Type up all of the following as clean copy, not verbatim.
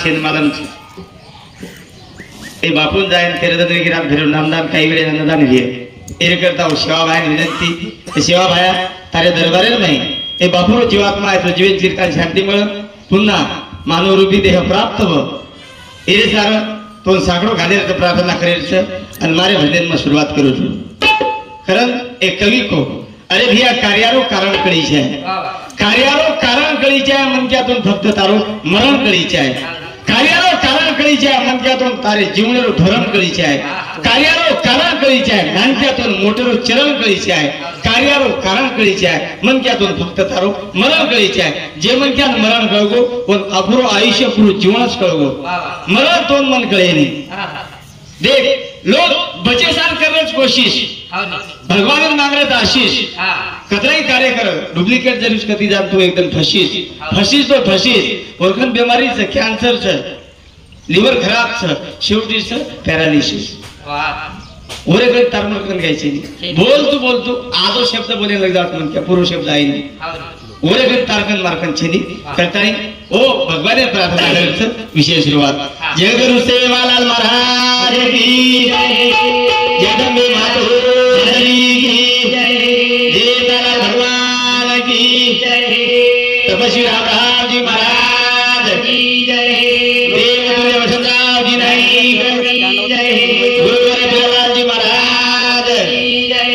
छेन मालम ए बापून जाईन तेरे गिरात फिरून नामदान काही वेळे अन्नदान घे एरे करता सेवा भाई विनंती सेवा भाया तारे दरबारेल नाही ए बापूरो जीवात्मा आहे तो जीवन चिरकाल शांती मिळ पुन्हा मानव रूपी देह प्राप्त हो एरे सार तो साकडो घालेर प्रार्थना करेल आणि मारे भजन में शुरुआत करू છું खरं एक कवि को अरे भैया कार्यारो कारण कळी છે कार्यारो कारण कळी છે मनक्यातून फक्त तारो मरण कळी છે कार्यारो कारण कळी છે मनक्यातून तारे जीवनेरो धोरण कळी છે कार्यारो कारण कळी છે नानक्यातून मोठेरो चरण कळी છે कार्यारो कारण कळी છે मनक्यातून फक्त तारो मरण कळी છે जे मनक्यान मरण कळगो पण अपुरो आयुष्य पुरो जीवनच कळगो मरण तोन मन कळे नाही देख लोग बचे साल करने की कोशिश भगवान मांग रहे आशीष कतराई कार्य कर डुप्लीकेट जरूर कती जात तू एकदम फसीस फसीस तो फसीस ओरखन बीमारी से कैंसर से लिवर खराब से शेवटी से पैरालिसिस ओरे कडे तारमळकन घ्यायची बोल तू आदो शब्द बोले लग जात मन क्या पूरा शब्द आई नहीं ओरे कडे तारकन मारकन छेनी करता नहीं ओ भगवान ने प्रार्थना करते विशेष शुरुआत जय गुरु सेवालाल महाराज की जय जगदम्बे मातु हरि की जय देवलाल भगवान की जय तपस्वी रामराव जी महाराज की जय देव वसंतराव जी नहीं की जय गुरु देवलाल जी महाराज की जय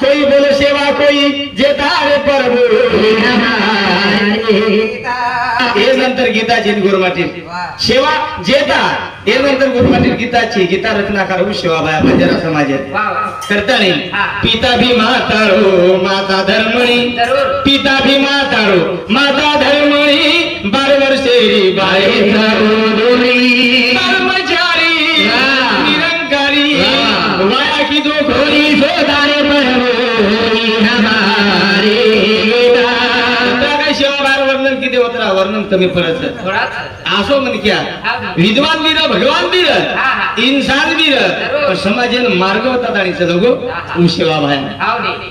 कोई बन सेवा कोई जय तारे गीता जी गुरुमाटी सेवा जेता ये नंतर गुरुमाटी गीताची गीता रचनाकार सेवा बाया बंजारा समाज करता नहीं पिता भी मातारो माता धर्मणी पिता भी मातारो माता धर्मणी 12 वर्षेरी बाये कर्मचारी निरंकारी वाया की दो घोरी सोदारे हमारे किती होता वर्णन कमी पडत असो म्हण क्या विद्वान वीर भगवान वीर इंसान वीर समाजन मार्ग होता आणि सदगो उशेवा भाई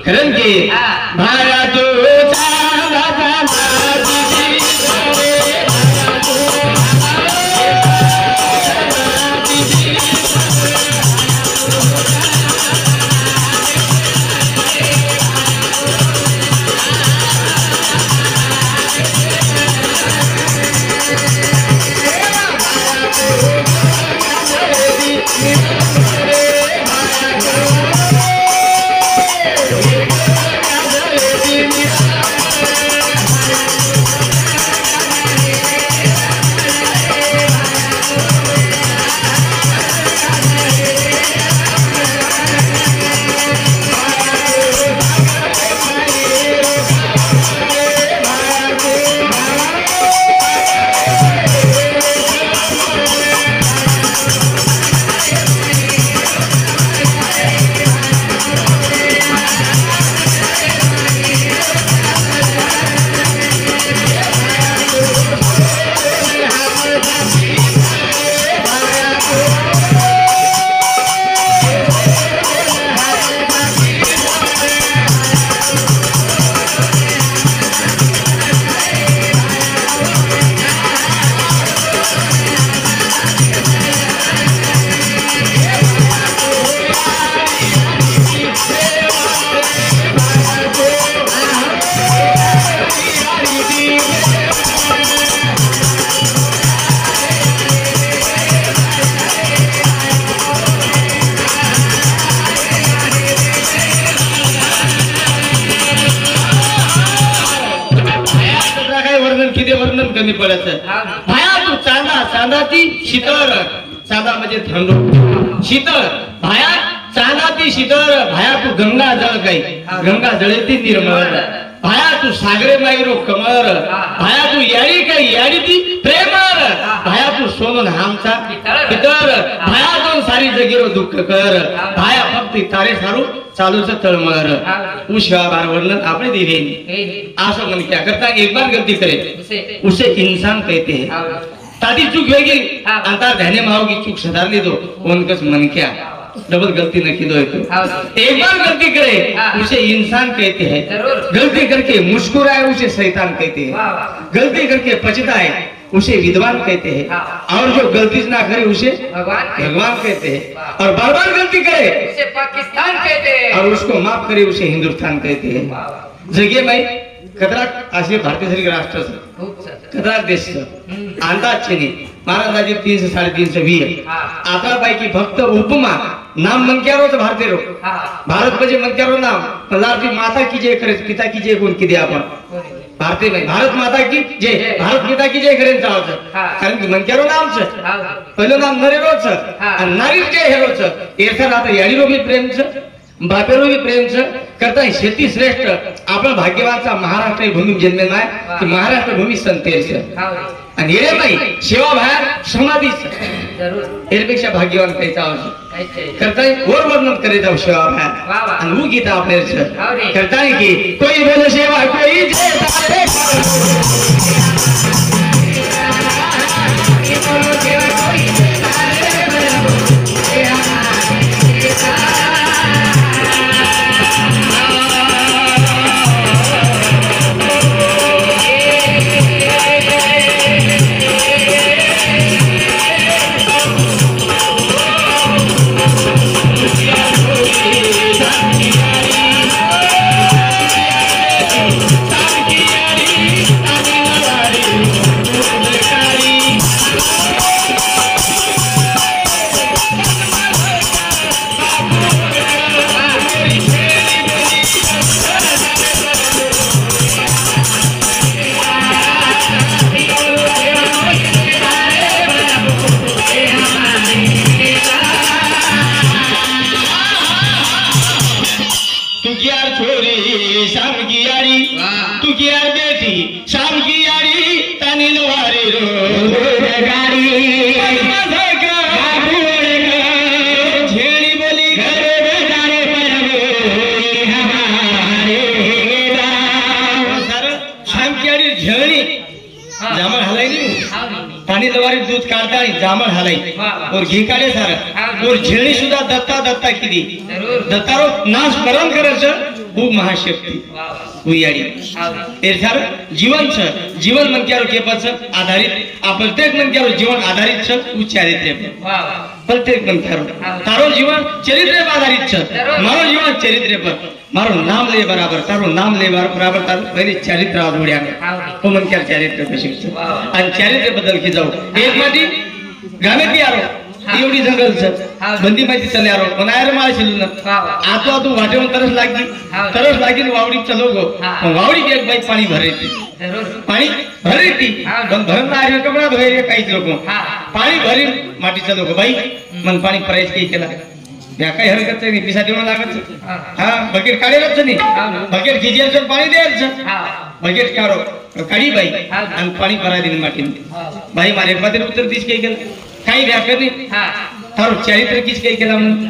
कारण की भाया तो वर्णन कमी पडत भाया तू चांदा चांदाती शीतळ चांदा म्हणजे थंड शीतळ भाया चांदाती शीतळ भाया तू गंगा जळ काही गंगा जळती निर्मळ भाया तू सागरे मायरो कमळ भाया तू याडी काही याडी ती प्रेमळ भाया तू सोनून हामचा पितळ भाया दोन सारी जगीरो दुःख कर भाया फक्त तारे सारू चालूच तळमळ उषा बार वर्णन आपने दिले आशा मन क्या करता एक बार गलती करे उसे इंसान कहते हैं तादी चूक होगी अंतर रहने माओ की चूक सुधार ली दो उनका मन क्या डबल गलती न की दो एक बार गलती करे उसे इंसान कहते हैं गलती करके मुस्कुराए उसे शैतान कहते हैं गलती करके पछताए उसे विद्वान कहते हैं और जो गलती ना करे उसे भगवान कहते हैं और बार बार गलती करे उसे पाकिस्तान कहते हैं और उसको माफ करे उसे हिंदुस्तान कहते हैं जगे भाई कतराक असे भारतीय सरी राष्ट्र कतराक देश अंदाज छे महाराजाजी 300 350 आता पैकी फक्त उपमा नाम मन क्या रो भारतीय रो भारत म्हणजे मन क्या रो नाम पदार्थी माता की जय करे पिता की जय कोण किती आपण भारतीय नाही भारत माता की जय भारत पिता की जय करेन चालतं कारण की मन क्या रो नाम छ पहिलं नाम नरे रोच आणि नारी जय हेरोच एरसा आता याडी रो भी प्रेम छ बापेरो भी प्रेम छ करता शेती श्रेष्ठ आपण भाग्यवानचा महाराष्ट्र भूमी जन्मेल आहे की महाराष्ट्र भूमी संतेर छ आणि रे बाई सेवा बाहेर समाधी जरूर एरपेक्षा भाग्यवान कायचा आवश्यक करताय और वर्णन करे जाऊ सेवा बाहेर आणि वो गीता आपले करताय की कोई बोले सेवा कोई जे दूध काढता जामण हालाई और घी काढे सार और झेणी सुद्धा दत्ता दत्ता किती दत्तारो नाश करण करच खूप महाशक्ती हुयाडी एरसार जीवन छ जीवन मन क्यारो के पछ आधारित आ प्रत्येक मन क्यारो जीवन आधारित छ उ चारित्र्य प्रत्येक मन क्यारो तारो जीवन चरित्र पर आधारित छ मारो जीवन चरित्र पर मारो नाम ले बराबर तारो नाम ले बराबर तारो पहिले चरित्र आधोड्या तो मन क्यार चरित्र कशी छ आणि चरित्र बदल की जाऊ एक माटी गामे की आरो एवढी जंगल छ बंदी माहिती चले आरो बनायर माळ शिलून आतो आतो वाटेवर तरस लागी वावडी चलो गो वावडी एक बाई पाणी भरेती पाणी भरेती पण भरण आरे कपडा धोय काहीच लोक पाणी भरी माटी चलो गो बाई मन पाणी प्राइस की केला या काही हरकत नाही पिसा देऊन लागत हा बकेट काढेलच नाही बकेट खिजेल पाणी द्यायचं बकेट काढो काढी बाई आणि पाणी भराय दिली माटीने बाई मारे मध्ये उत्तर दिस काही केलं काही व्याख्या नाही तारो चरित्र किच काही केला म्हणून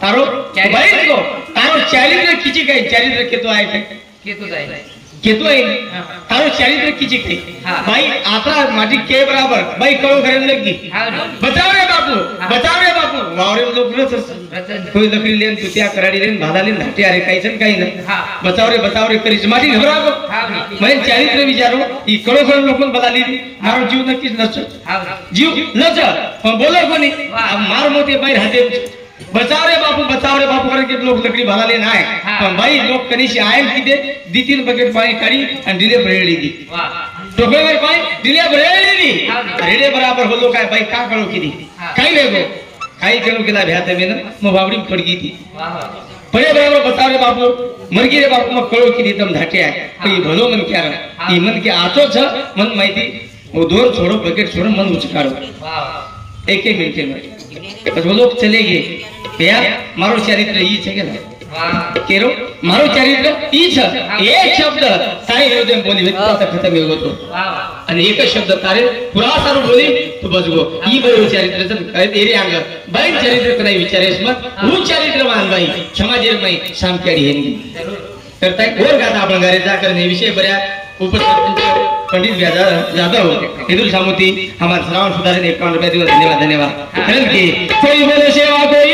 तारो बाई को तारो चरित्र किची काही चरित्र केतो आहे काय केतो आहे तारो चरित्र किची काही बाई आता माटी के बराबर बाई कळो घरेन लगी बचाव रे बापू वावरे लोक रचस कोई लकड़ी लेन तुतिया कराडी लेन भादा लेन धाटे अरे काही जण काही नाही बचाव रे करीच माटी घबरागो मैं चरित्र विचारो ई कळो घरेन लोकन बदली मारो जीव नक्कीच नच जीव नच पण बोलो कोणी मार मोते बाई राहते बचाव रे बापू करके लोक लकडी भालाले नाही पण बाई लोक कनीशी आयल किती दी 3 बकेट पाणी काढी आणि दिले बरेळी दी टोकळेवर पाणी दिले बरेळी दी रेडे बराबर होलो काय बाई का कळो किती काही नाही गो काही केलो केला भ्यात मेन मग बावडी पडगी ती पडे बराबर बचाव रे बापू मरगी रे बापू मग कळो किती तम धाटे आहे पण भलो मन क्या ती मन के आचो छ मन माहिती वो दोर छोड़ो बकेट छोड़ो मन उचकारो एक मिनट में वो लोग चले गए भैया मारो चरित्र ई छे के केरो मारो चरित्र ई छ एक शब्द ताई हृदय बोली व्यक्ति खत्म हो तो आणि एक शब्द तारे पुरा सारू बोली तो बजगो ई बरो चरित्र छ तेरे अंग बाई चरित्र कनाई विचारेस मत वो चरित्रवान बाई समाजेर मै सामक्याडी हेनी करताय और गाता आपण घरे जा करने विषय बऱ्या उपसरपंच पंडित जाधव हिंदू सामुती हमारे श्रावण सुधारे 51 रुपए दिवस धन्यवाद कारण की कोई बोले सेवा कोई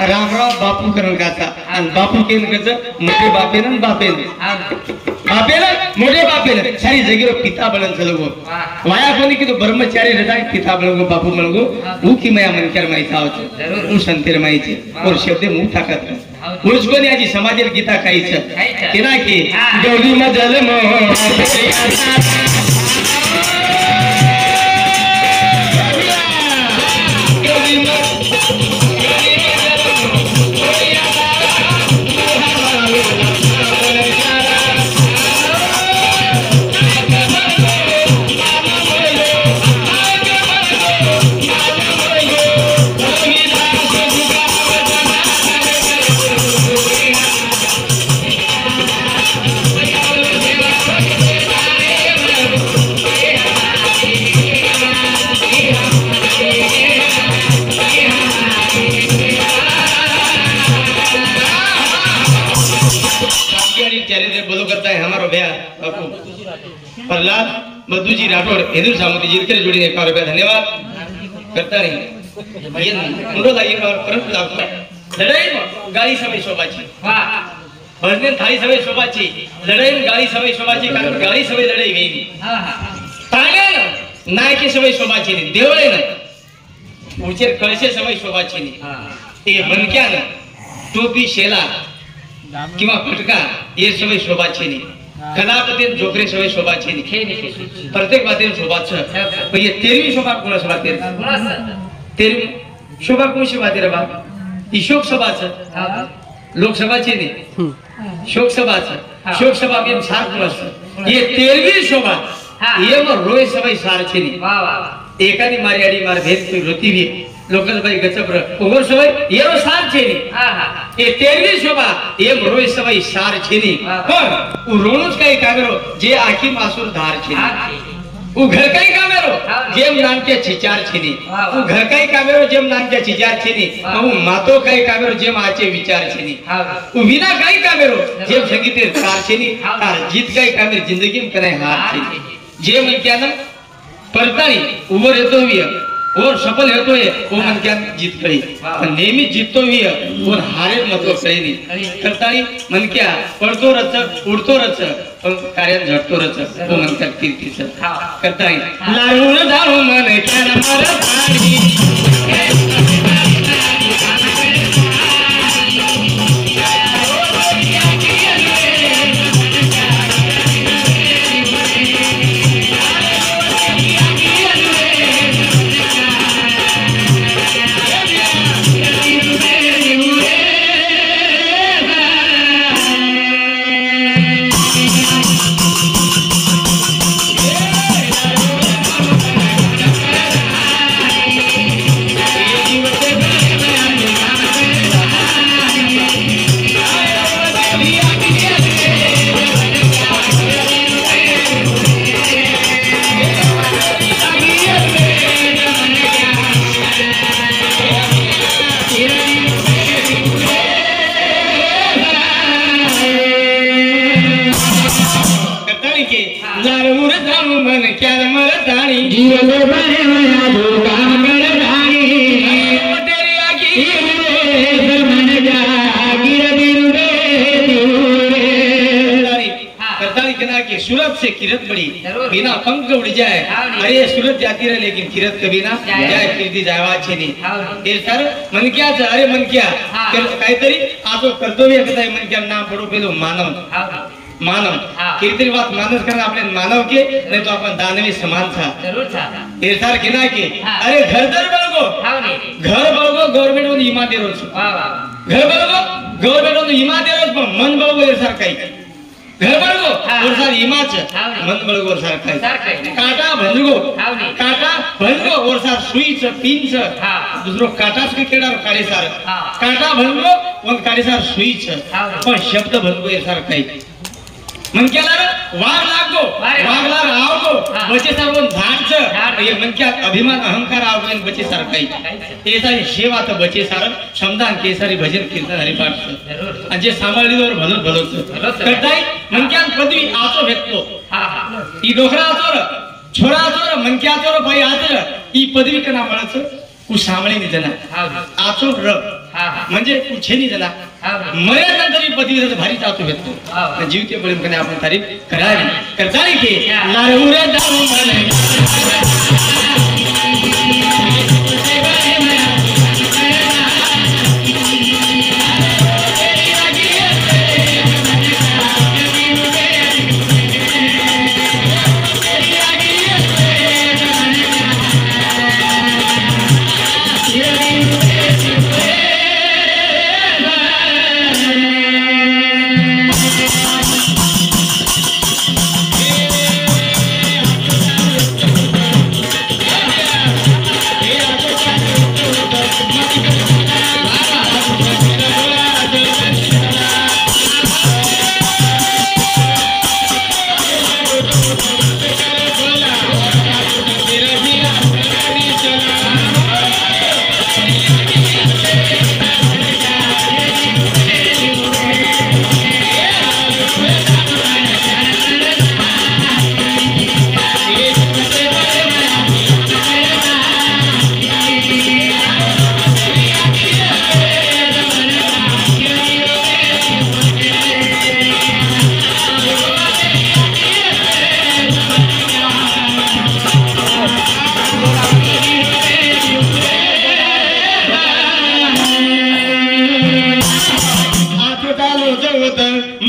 रामराव बापू करून गाता आणि बापू केन कच मोठे बापेन बापेन मोठे बापेन सारी जगीरो पिता बनन चलगो वाया कोणी की तो ब्रह्मचारी रहता पिता बनगो बापू बनगो वो की मया मन कर माई थावत वो संतेर माई छे और शब्द मुंह ताकत मुझको ने आजी समाजेर गीता काई छे केना की जोड़ी में जन्म प्रहलाद मधुजी राठौड़ हिंदू सामुती जी के जोड़ी 51 रुपए धन्यवाद करता नहीं ये मुंडो लाइए और परंतु आपको लड़ाई गाड़ी समय शोभाची वाह भजन थाली समय शोभाची लड़ाई गाड़ी समय शोभाची कारण गाड़ी समय लड़ाई गई हां हां तागे नायकी समय शोभाची नहीं देवळे ना उचेर कळशे समय शोभाची नहीं हां ते मनक्या ना टोपी शेला किंवा पटका ये समय शोभाची नहीं कलापती जोकरे सवय शोभाची नाही प्रत्येक बातेर शोभाच पण ये 13वी शोभा कोणास बातेर 13वी शोभा कोणशी बातेर बा ही शोक सभाच लोकसभाची नाही शोक सभाच शोक सभा के सार कोणास ये 13वी शोभा ये मग रोय सवय सारची नाही वाह वाह एकानी मारी आडी मार भेद रोती भी लोकल भाई गचप्र उमर सवय येरो सार छेनी हां हां ये 13वी शोभा ये रोय सवय सार छेनी पण उ रोणुच काही कामेरो जे आखी मासूर धार छेनी उ घर काही कामेरो जेम नानके छिचार छेनी उ घर काही कामेरो जेम नानके छिचार छेनी उ मातो काही कामेरो जेम आचे विचार छेनी उ विना काही कामेरो जेम संगीते तार छेनी तार जीत काही कामेर जिंदगी में करे हार छेनी जे मन क्या ना परतानी उभर येतो भी और सफल होतो है वो मन क्या जीत गई नेहमी जीततो भी है और हारे मतलब सही नहीं करतानी मन क्या पडतो रच उडतो रच पण कार्यात झटतो रच वो मन क्या कीर्तीच करतानी लाडून जाऊ मन क्या मर पाणी मन क्या मरताणी जीव लोभाने मया धो काम करताणी तेरी आगी मन जागीर बिरुरे दिवरे करताली कहना कि सूरत से किरत बड़ी बिना पंख उड़ जाए अरे सूरत जाती रहे लेकिन किरत कभी ना जाए कीर्ती जायवाच नहीं ये सर मन क्या अरे मन क्या काहीतरी आजो कर्तव्य कथा मन क्या नाम पडो पेलो मानव मानव कीर्ती बात मानस करना अपने मानव के नहीं तो अपन दानवी समान था जरूर था ये सर कहना कि अरे घर दर बळगो घर बळगो गवर्नमेंट मध्ये इमा दे रोज घर बळगो गवर्नमेंट मध्ये इमा दे रोज पण मन बळगो ये सर काही घर बळगो और सर इमाच मन बळगो सर काही काटा भंजगो और सर सुईच पिंच दुसरो काटाच के केडा काढे सर काटा भंजगो और काढे सर सुईच पण शब्द भंजगो ये सर काही मन केला वाघ लागो वाघला आवगो बचे सर कोण झाडच ये मन क्या अभिमान अहंकार आवगो बचे सर काही ते सारी सेवा तर बचे सर समदान केसरी भजन कीर्तन हरिपाठ आणि जे सांभाळलीवर भलोच भलोच करताय मन क्या पदवी आचो भेटलो ई डोकरा आचो छोरा आचो मन क्या आचो भाई आचो ई पदवी कना मळच उ सांभाळी नि जना आचो र म्हणजे कुछेनी जना मर्यादा तरी पदवी भारी आचो भेटतो जीवते बळीम कने आपण तारीफ करावी करताय की लारुरे दारू मने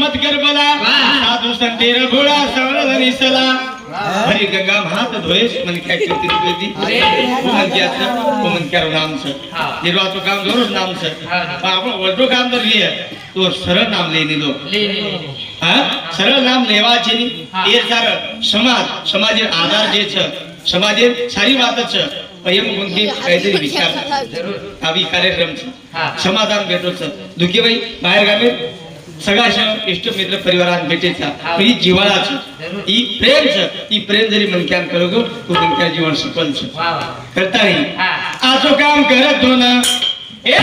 मत कर बला साधु संतेर घोड़ा सवरधनी सला हरि गंगा हाथ धोएस मन क्या कीर्ति बेदी मन क्या था वो मन क्या नाम से निर्वाह तो काम जरूर नाम से आपण वडो काम तर लिए तो सरळ नाम लेने लो हां सरळ नाम लेवा છે ની એ સાર સમાજે આધાર જે છે સમાજે સારી વાત છે એમ ગુણથી કાયદેરી વિચાર જરૂર આવી કાર્યક્રમ છે સમાધાન भेटो છે दुखी भाई बाहेर गावे सगळ्या इष्ट मित्र परिवारात भेटेचा ही जीवाळाच ही प्रेम जरी मनक्यान करोगो तो मनक्या जीवन सफल छ करता नाही आजो काम करत हो ना ए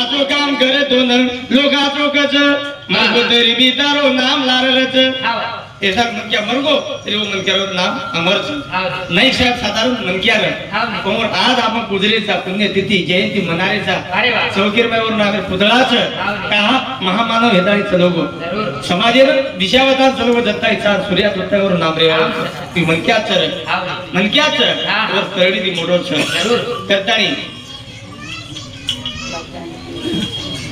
आजो काम तरी भी तारो नाम लारलच ऐसा मन क्या मरगो तरी वो मन क्या नाम अमर नाही साहेब साधारण मन क्या कोमर आज आपण पुजरेचा पुण्यतिथी जयंती मनारेचा चौकीरबाईवरून आम्ही पुतळाच का महामानव हेताळी चलोगो समाजेर दिशावतार चलोगो दत्ता इच्छा सूर्या दत्तावरून नाम रे ती मन क्याच वर तरडी ती मोडो छ करतानी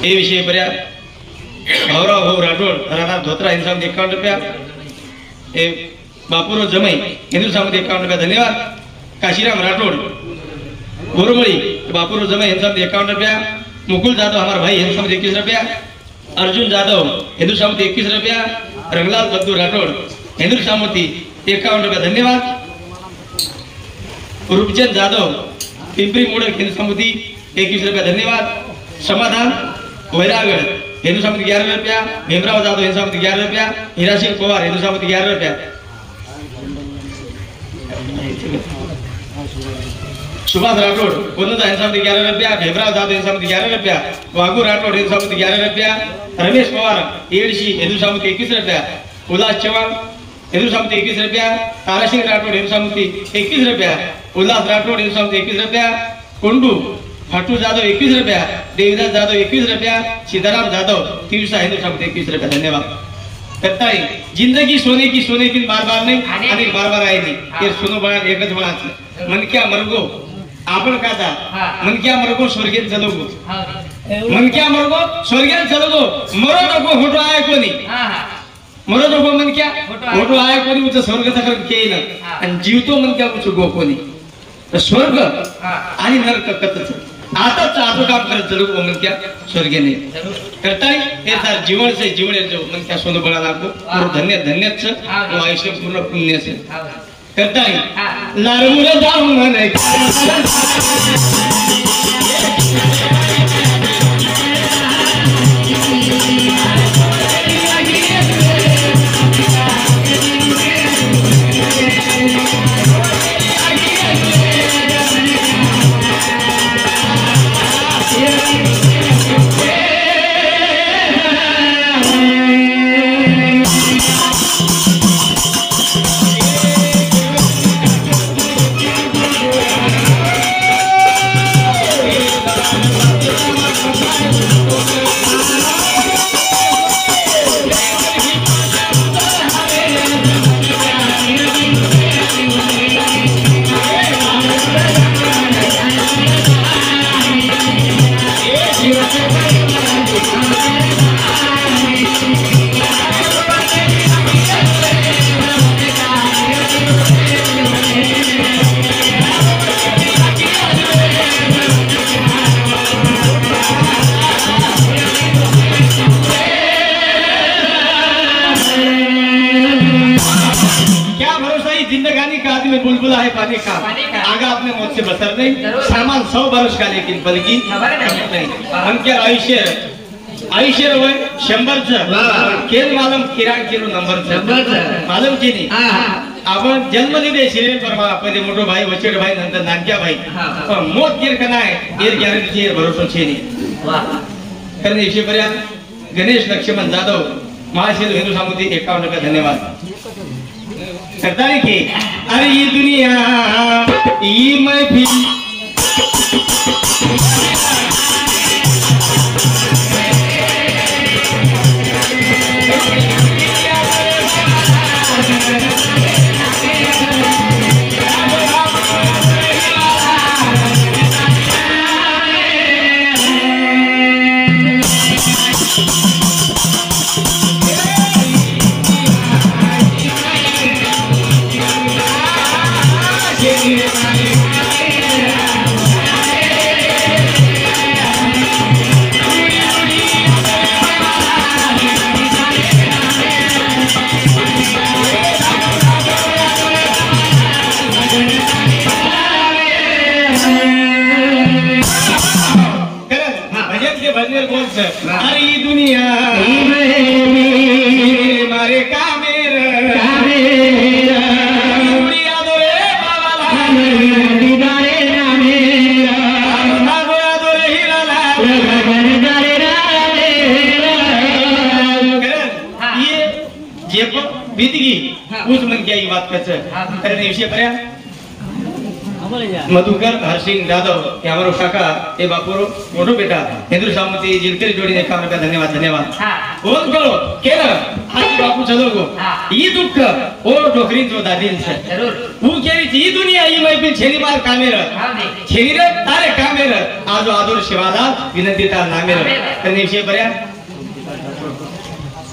ए विषय बऱ्या भाऊराव भाऊ राठोड राणा धोत्रा यांचा ₹51 हे बापूराव जमई हिंदू सामंती 51 रुपया धन्यवाद. काशीराम राठोड बोरमळी बापूराव जमई हिंदू सामंती 51 रुपया. मुकुल जाधव हमारा भाई हिंदू सामंती 21 रुपया. अर्जुन जाधव हिंदू सामंती 21 रुपया. रंगलाल बद्दू राठोड हिंदू सामंती 51 रुपया धन्यवाद. रूपचंद जाधव पिंपरी मोडक हिंदू सामंती 21 रुपया धन्यवाद. समाधान वैरागढ़ हिंदू सामंती 11 रुपया. भीमराव जाधव हिंदू सामंती 11 रुपया. हीरासिंह पवार हिंदू सामंती 11 रुपया. सुभाष राठोड कोनोदा हिंदू सामंती 11 रुपया. भीमराव जाधव हिंदू सामंती 11 रुपया. वाघू राठोड हिंदू सामंती 11 रुपया. रमेश पवार एडशी हिंदू सामंती 21 रुपया. उल्लास चव्हाण हिंदू सामंती 21 रुपया. तारासिंह राठोड हिंदू सामंती 21 रुपया. उल्लास राठोड हिंदू सामंती 21 रुपया. कोंडू फाटू जाधव 21 रुपया. देवदास जाधव 21 रुपया. सीताराम जाधव तिवसा हिंदू सामंती 21 रुपया धन्यवाद. करता है जिंदगी सोने की बार बार नहीं आणि बार बार आएगी. ये सुनो बड़ा एकच म्हणायचं मन क्या मरगो आपण का था मन क्या मरगो स्वर्गेत चलोगो. मन क्या मरगो स्वर्गेत चलोगो. मरो नको होटो आहे कोणी. मरो नको मन क्या होटो आहे कोणी उच स्वर्ग सकर केन आणि जीवतो मन क्या उच गो कोणी. तर स्वर्ग आणि नरक कतच आताच आतो काम करत चलो मन क्या स्वर्गे नाही करता हे सार जीवन से जीवन जो मन क्या सोनो बड़ा लागो और धन्य धन्य छ वो आयुष्य पूर्ण पुण्य से करता है लारुर जाऊ मन बुलबुला है पानी का आगा अपने मौत से बसर नहीं सामान 100 बरस का लेकिन बल्कि नहीं उनके आयुष्य होय 100 केल मालम किराण किलो नंबर मालम की नाही आपण जन्म दिले शरीर परवा पहिले मोठो भाई वचेड भाई नंतर नानक्या भाई पण मोत गिर का नाही एर गॅरंटी एर भरोसा छे नाही कारण विषय पर्यंत गणेश लक्ष्मण जाधव महाशिव हिंदू सामंती 51 रुपये धन्यवाद करता है कि अरे ये दुनिया ये महफिल अरे दुनिया मारे बीतगी उस मन क्या ये बात करने विषय पर्या मधुकर हरसिंह जाधव के हमारो काका ए बापुरो मोटो बेटा हिंदू सामंती जिलकर जोड़ी ने 51 रुपया धन्यवाद धन्यवाद फोन करो केला आज बापू चलो गो ये दुख ओ डोकरी जो दादीन से जरूर वो केरी ई दुनिया ई महफिल छेनी बार कामेर छेनी रे तारे कामेर आजो आदर शिवादा विनंती ता नामेर करने विषय पर्या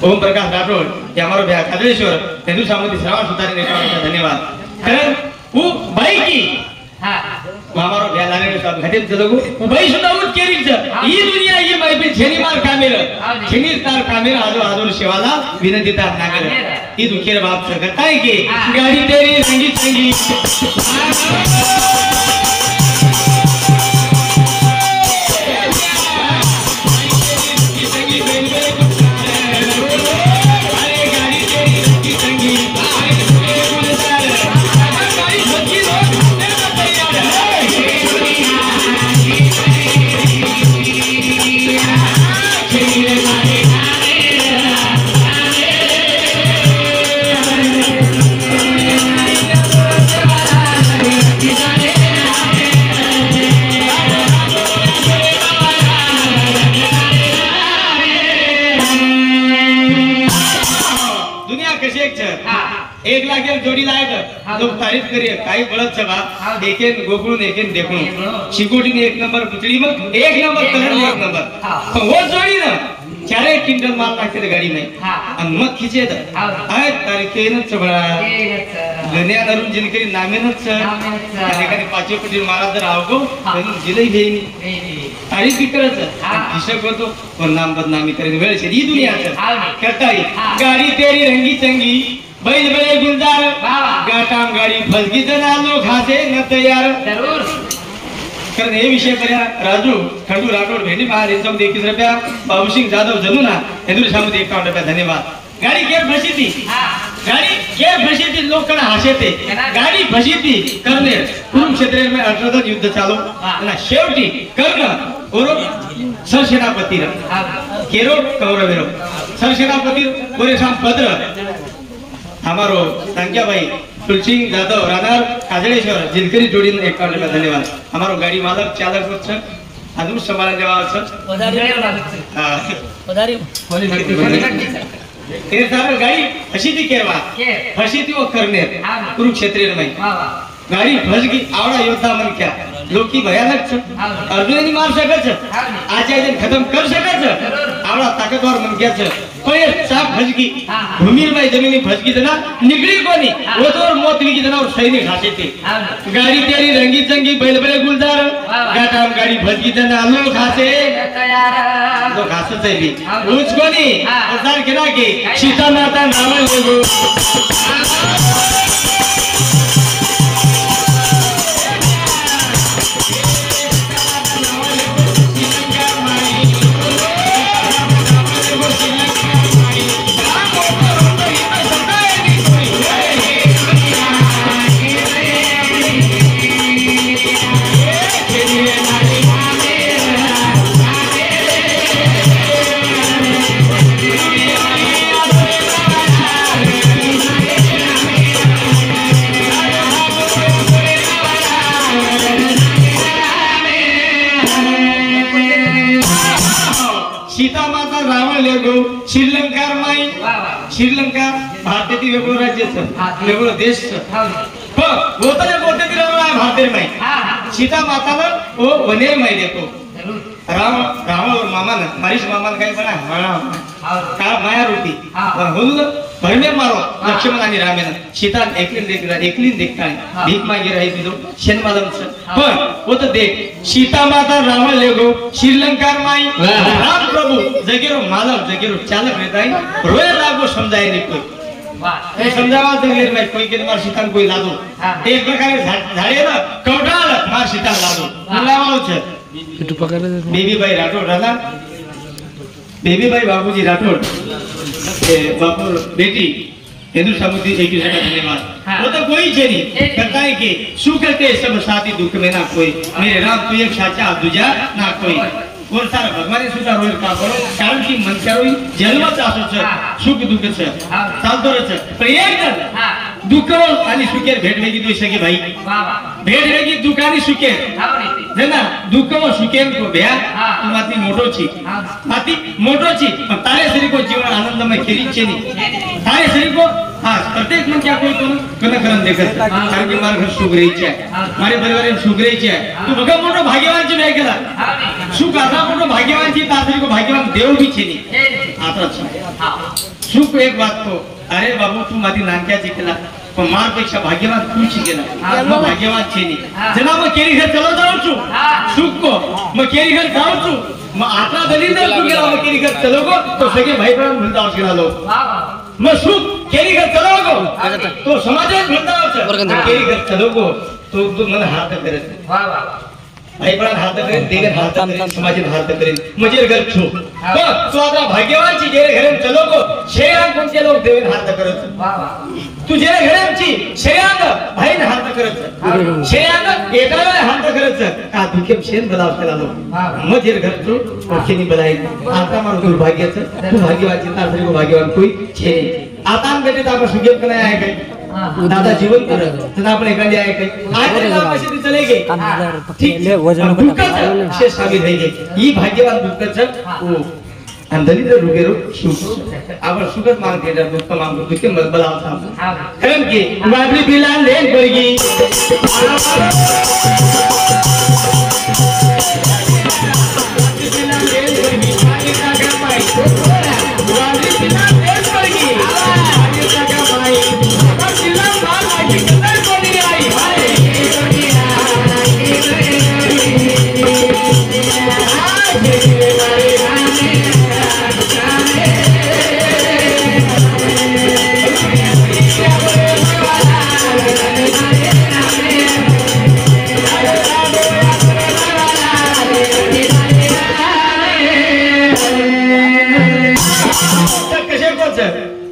ओम प्रकाश राठोड या मारो भैया काजळेश्वर हिंदू सामुदायिक श्रावण सुतारी ने धन्यवाद कारण वो भाई की हा मामारो भैया लाने सब घटेत जगो वो भाई सुद्धा उत केरीच ही दुनिया ही माय पे छेनी मार कामेर छेनी तार कामेर आजो आजो शिवाला विनंती तार नागर ही दुखेर बाप से करता है कि गाड़ी तेरी रंगी चंगी एक लाखेर जोडी लायक लोक तारीफ करिए काही बळत छबा एकेन गोकुळून एकेन देखून शिकोटीने एक नंबर पुतळी मग एक नंबर कलर एक नंबर वो जोडी ना 4 क्विंटल माल लागते गाडी नाही आणि मग खिचेत आहे तारीखेन छबळा गण्या नरून जिनकरी नामेनच एखादी 5 कोटी महाराज जर आवगो पण जिलई घेईनी तारीफ करत हिशोब होतो पण नाम बदनामी करेन वेळ ही दुनिया करताई गाडी तेरी रंगी चंगी बैल बड़े गुलजार गाटाम गाड़ी फसगी जना लोग खासे न तैयार जरूर कारण हे विषय पर्या राजू खंडू राठोड भेंडी महार यांच्याम 21 रुपया बाबू सिंह जाधव जमुना हिंदू सामुदायिक 51 रुपया धन्यवाद गाड़ी के फसी थी गाड़ी के फसी थी लोग कना हसे थे गाड़ी फसी थी करने कुरुक्षेत्र में 18 युद्ध चालू ना शेवटी कर्ण और सरसेनापती केरो कौरवेरो सरसेनापती गोरे शाम भद्र हमारो संख्या भाई तुलसी जाधव रानार काजळेश्वर जिलकरी जोडीन 51 रुपया धन्यवाद हमारो गाड़ी मालक चालक वच्छ अजून संभाळा देवा ते सारे गाड़ी फसी थी केरवा फसी थी वो करने कुरुक्षेत्र में गाड़ी फस गई आवड़ा योद्धा मन क्या लोग की भयानक अर्जुन नहीं मार सकत आचार्य खत्म कर सकत आवड़ा ताकतवर मन क्या कोई साफ फसगी भूमि में जमीनी फसगी जना निकली कोनी वो तो मौत भी जना और सैनिक हाथे थे गाड़ी तेरी रंगी चंगी बैल बड़े गुलजार गाटाम गाड़ी फसगी जना लोग हाथे तैयार लोग हाथे से भी पूछ कोनी हजार केना के सीता माता नाम लेगो सीता माता रावण लेगो श्रीलंका माई श्रीलंका भारतातील वेगळं राज्याचं वेगळं देशचं हो तर कोणत्यातरी रावण भारतीय माई सीता माताला वो वनेर माई देतो रावण और मामा ना मारिश मामा काय बना का माया रोटी बोल भरमे मारो लक्ष्मण आणि रामेन सीता एकलीन देखता भीक मागे रही दिलो शेनमालमचं पण वो तो देख सीता माता रावण लेगो श्रीलंका माई राम प्रभु जगेरो मालक जगेरो चालक रहताई रोए लागो समजाय नहीं कोई समझावा जगेर में कोई के मार सीता कोई लादो एक प्रकारे झाडे ना कवटाळ मार सीता लादो बोलावाव छे बेबी भाई राठोड राणा बेबी भाई बाबूजी राठोड बापू बेटी हिंदू सामुदायिक 21 रुपया धन्यवाद वो तो कोई चेरी करता है कि सुख के सब साथी दुख में ना कोई मेरे राम तू एक साचा दूजा ना कोई कोण सारा भगवान सुद्धा रोज का करो कारण की मनशारोई जन्मच असो सुख दुःख चालतोच पण एक जण दुःख आणि सुखेर भेट वेगळी दोष की भाई भेट वेगळी दुःख आणि सुखेर है ना दुःख व सुखेर को भ्या तू माती मोटोची पण तारे शरीर को जीवन आनंदमय केरीचे नहीं तारे शरीर को हाँ प्रत्येक मन क्या कोई कोण करन देखत कारण की मार घर सुख रहीचे आहे मारे परिवार सुख रहीचे आहे तू बघा मोठो भाग्यवानची नाही केला सुख आता मोठो भाग्यवानची तासरी को भाग्यवान देव भी छे नहीं आता सुख एक वागतो अरे बाबू तू माझी नानक्याची केला पण मारपेक्षा भाग्यवान तू शिकेला मग भाग्यवान छेनी जना मग केरी घर चलो जाऊ छू सुख को मग केरी घर जाऊ छू मग आता दलिंदर तू गेला मग केरी घर चलो को तो सगळे भाई बहन भूलता गेला लोग मग सुख केरी घर चलो को तो समाजात भूलता केरी घर चलो को तो मला हात करत वाह वाह भाई बहन हात करेन देगर हात करेन समाजात हात करेन म्हणजे घर छू पण तू आता भाग्यवानची जेरे घरे चलो को शेयान कोणते लोक देवेन हात करत वाह वाह तू जेरे घरेची शेयान भाई ने हात करत शेयान एकाला हात करत का दुखे शेन बलाव केला लोक मजेर घर छू ओखेनी बलाई आता मारो दुर्भाग्याचं तू भाग्यवानची तासरी को भाग्यवान कोई छे आता हम बेटे आपण सुगेत का नाही आहे काही दादा जीवन करत तर आपण एखादी आहे काही आज पैसे चले गे ठीक वजन दुःखच शेष साबित होई गे ही भाग्यवान दुःखच ओ अंदली तर रुगेरो सुख आपण सुखच मान केला दुःख मान दुःख बलाव था कारण की वादली बिला लेन पडगी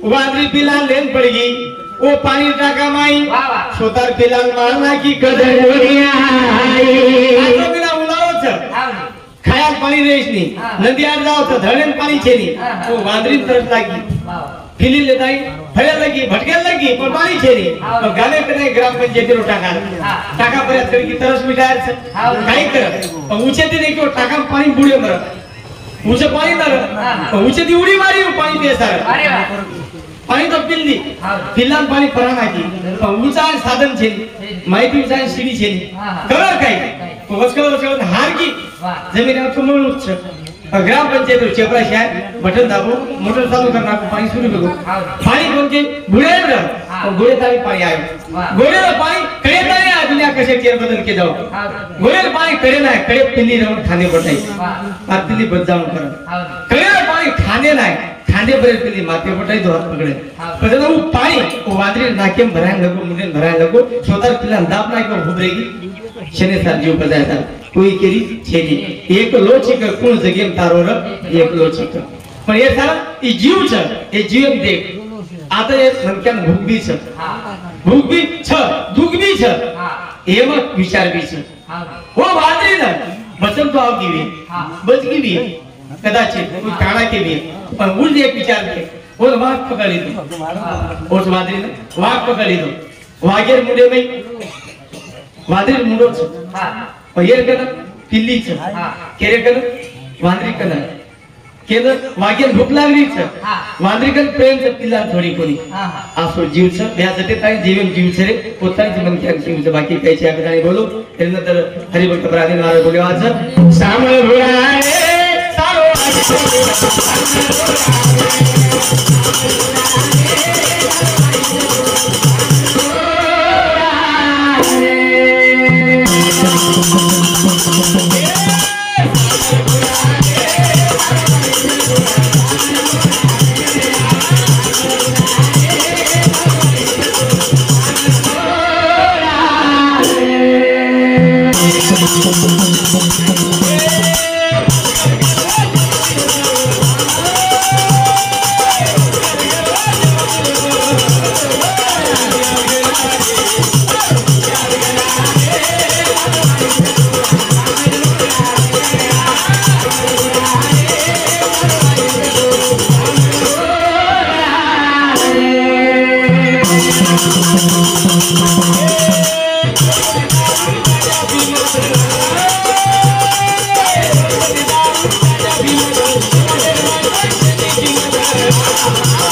वादरी पिला लेन पड़गी वो पानी टाका माई सोतार पिला मारना की कदर आजो बिना उलावो छ खाया पानी रेस नी नदियार जाओ छ धड़ेन पानी छे नी वो वादरी तरफ लागी फिली लेताई फळ्या लागी भटक्या लागी पण पाणी छे नी तो गाने कने ग्राम पंचायती रो टाका पर्यंत की तरस मिटायर छ काय कर ऊंचे ते देखो टाका पानी बुडे मर ऊंचे पानी मर ऊंचे दी उडी मारी पानी पेसार अरे पानी तो पिल्ली पिल्लान पानी पराना की ऊंचा साधन छे माहिती ऊंचा सीडी छे कलर काय वचकल हार की जमीन कमळ उच्च ग्राम पंचायत चेपरा शहर बटन दाबो मोटर चालू करना पानी शुरू करो पानी कोणते गुळे तारी पाणी आयो गोळेला पाणी कडे तारी आ दुनिया कसे केर बदल के जाओ गोळेला पाणी कडे नाही कडे पिल्ली राहून खाने पडताय आ पिल्ली बदजाऊन कर कडे पाणी खाने नाही खाने पर पिल्ली माथे पटाई दो हात पकड़े पर वो पानी वो वादरी नाके में भराने लगो मुंडे भराने लगो छोटा पिल्ला दाब नाही को उभरेगी शने सार जीव पदायता कोई केरी छेजी एक लोचिक कोण जगेम तारो र एक लोचिक पण हे सारा ई जीव छ हे जीवन देख आता हे मनक्यान भूक बी छ भूक बी छ दुख बी छ एम विचार बी छ हो वादरी न वचन तो आव कीवी बच कीवी कदाचित कोई काणा के भी पण उल एक विचार के और वाक पकड़ी दो और वादरी न वाक पकड़ी दो वागेर मुंडे में वादरी मुंडो छ पयर कन पिल्ली छ केरे कन वांद्री कन केन वागेर भूक लागली छ वांद्री कन प्रेम छ पिल्ला थोडी कोणी आसो जीव छ ब्याजते ताई जीवन जीव छ रे पोताची मन के जीव छ बाकी काही छ आपण बोलू त्यानंतर हरिभक्त प्राणी महाराज बोले आज सामळ भुराळे सारो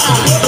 Thank you.